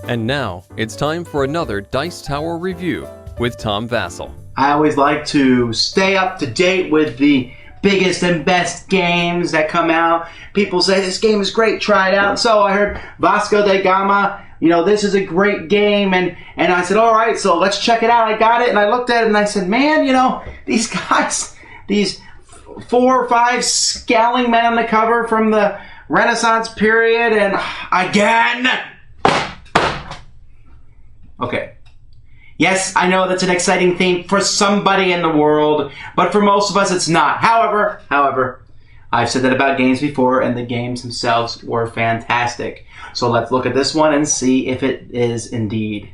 And now, it's time for another Dice Tower review with Tom Vasel. I always like to stay up to date with the biggest and best games that come out. People say, this game is great, try it out. So I heard Vasco da Gama, this is a great game. And I said, all right, so let's check it out. I got it, and I looked at it, and I said, man, these guys, these 4 or 5 scowling men on the cover from the Renaissance period, and again... Okay. Yes, I know that's an exciting theme for somebody in the world, but for most of us it's not. However, I've said that about games before, and the games themselves were fantastic. So let's look at this one and see if it is indeed.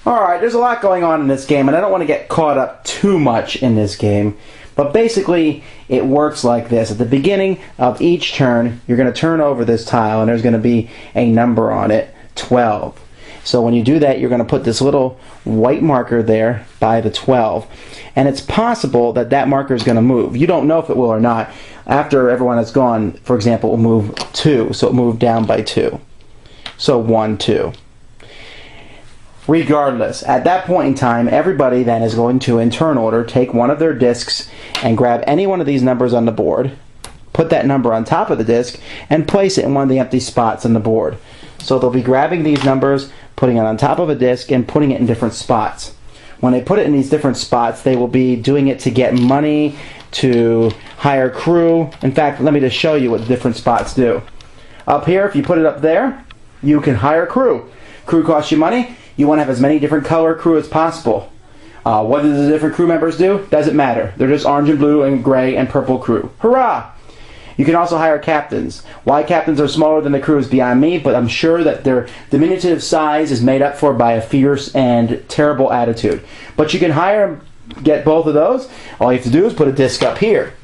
Alright, there's a lot going on in this game, and I don't want to get caught up too much in this game. But basically, it works like this. At the beginning of each turn, you're going to turn over this tile, and there's going to be a number on it, 12. So when you do that, you're going to put this little white marker there by the 12. And it's possible that that marker is going to move. You don't know if it will or not. After everyone has gone, for example, it will move 2. So it moved down by 2. So 1, 2. Regardless, at that point in time, everybody then is going to, in turn order, take one of their discs and grab any one of these numbers on the board, put that number on top of the disc, and place it in one of the empty spots on the board. So they'll be grabbing these numbers, putting it on top of a disc, and putting it in different spots. When they put it in these different spots, they will be doing it to get money, to hire crew. In fact, let me just show you what the different spots do. Up here, if you put it up there, you can hire crew. Crew costs you money. You want to have as many different color crew as possible. What do the different crew members do? Doesn't matter. They're just orange and blue and gray and purple crew. Hurrah! You can also hire captains. Why captains are smaller than the crew is beyond me, but I'm sure that their diminutive size is made up for by a fierce and terrible attitude. But you can hire and get both of those. All you have to do is put a disc up here.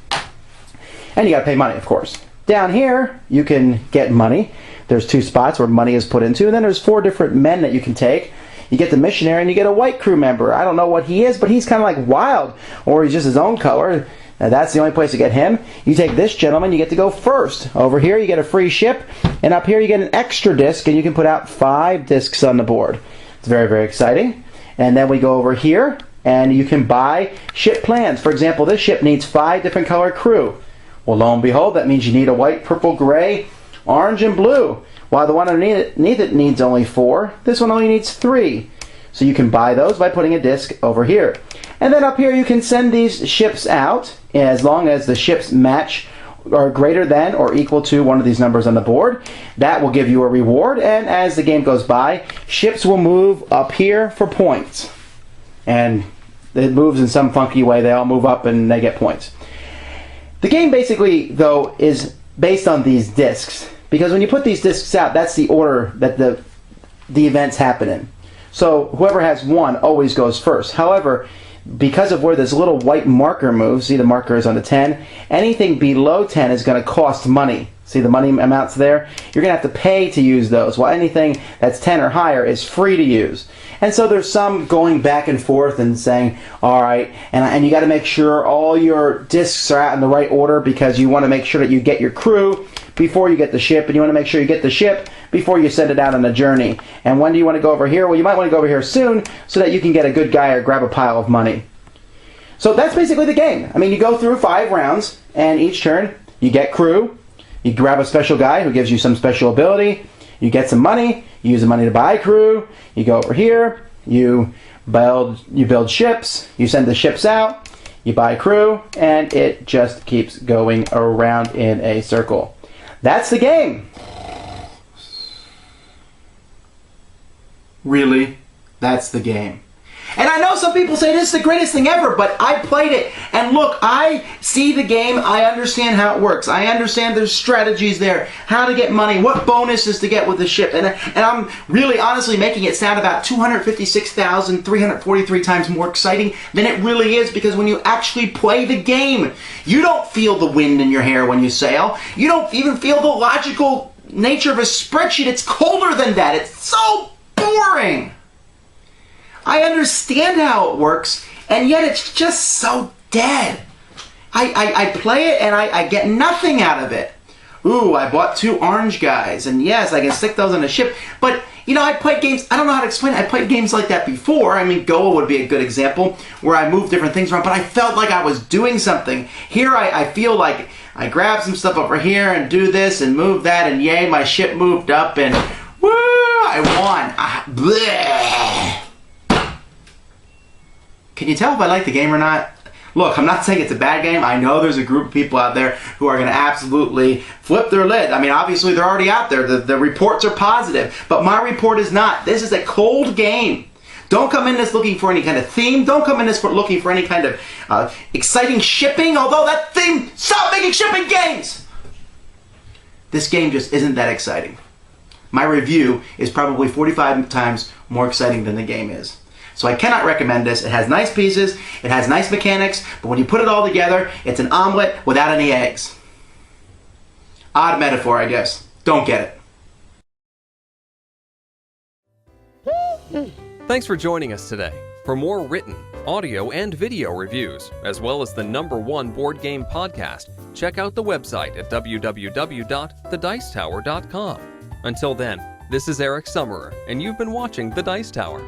And you got to pay money, of course. Down here, you can get money. There's 2 spots where money is put into, and then there's 4 different men that you can take. You get the missionary, and you get a white crew member. I don't know what he is, but he's kind of like wild, or he's just his own color. Now that's the only place to get him. You take this gentleman, you get to go first. Over here you get a free ship, and up here you get an extra disc, and you can put out 5 discs on the board. It's very, very exciting. And then we go over here, and you can buy ship plans. For example, this ship needs 5 different color crew. Well, lo and behold, that means you need a white, purple, gray, orange, and blue. While the one underneath it needs only 4, this one only needs 3. So you can buy those by putting a disc over here. And then up here you can send these ships out as long as the ships match or greater than or equal to one of these numbers on the board. That will give you a reward, and as the game goes by, ships will move up here for points. And it moves in some funky way. They all move up and they get points. The game basically, though, is based on these discs. Because when you put these discs out, that's the order that the events happen in. So whoever has 1 always goes first. However, because of where this little white marker moves, see the marker is on the 10, anything below 10 is going to cost money. See the money amounts there? You're going to have to pay to use those, while anything that's 10 or higher is free to use. And so there's some going back and forth and saying, all right, and you got to make sure all your discs are out in the right order, because you want to make sure that you get your crew before you get the ship, and you want to make sure you get the ship before you send it out on a journey. And when do you want to go over here? Well, you might want to go over here soon so that you can get a good guy or grab a pile of money. So that's basically the game. I mean, you go through 5 rounds, and each turn you get crew, you grab a special guy who gives you some special ability, you get some money, you use the money to buy crew, you go over here, you build ships, you send the ships out, you buy crew, and it just keeps going around in a circle. That's the game. Really? That's the game. And I know some people say this is the greatest thing ever, but I played it, and look, I see the game, I understand how it works. I understand there's strategies there, how to get money, what bonuses to get with the ship, and I'm really honestly making it sound about 256,343 times more exciting than it really is, because when you actually play the game, you don't feel the wind in your hair when you sail. You don't even feel the logical nature of a spreadsheet. It's colder than that. It's so boring. I understand how it works, and yet it's just so dead. I play it and I get nothing out of it. ooh, I bought 2 orange guys, and yes, I can stick those on a ship. But, you know, I played games, I don't know how to explain it. I played games like that before. I mean, Goa would be a good example, where I moved different things around, but I felt like I was doing something. Here, I feel like I grab some stuff over here and do this and move that, and yay, my ship moved up, and woo, I won. Can you tell if I like the game or not? Look, I'm not saying it's a bad game. I know there's a group of people out there who are going to absolutely flip their lid. I mean, obviously, they're already out there. The reports are positive, but my report is not. This is a cold game. Don't come in this looking for any kind of theme. Don't come in this looking for any kind of exciting shipping, although that theme, stop making shipping games! This game just isn't that exciting. My review is probably 45 times more exciting than the game is. So I cannot recommend this. It has nice pieces, it has nice mechanics, but when you put it all together, it's an omelet without any eggs. Odd metaphor, I guess. Don't get it. Thanks for joining us today. For more written, audio, and video reviews, as well as the #1 board game podcast, check out the website at www.thedicetower.com. Until then, this is Eric Summerer, and you've been watching The Dice Tower.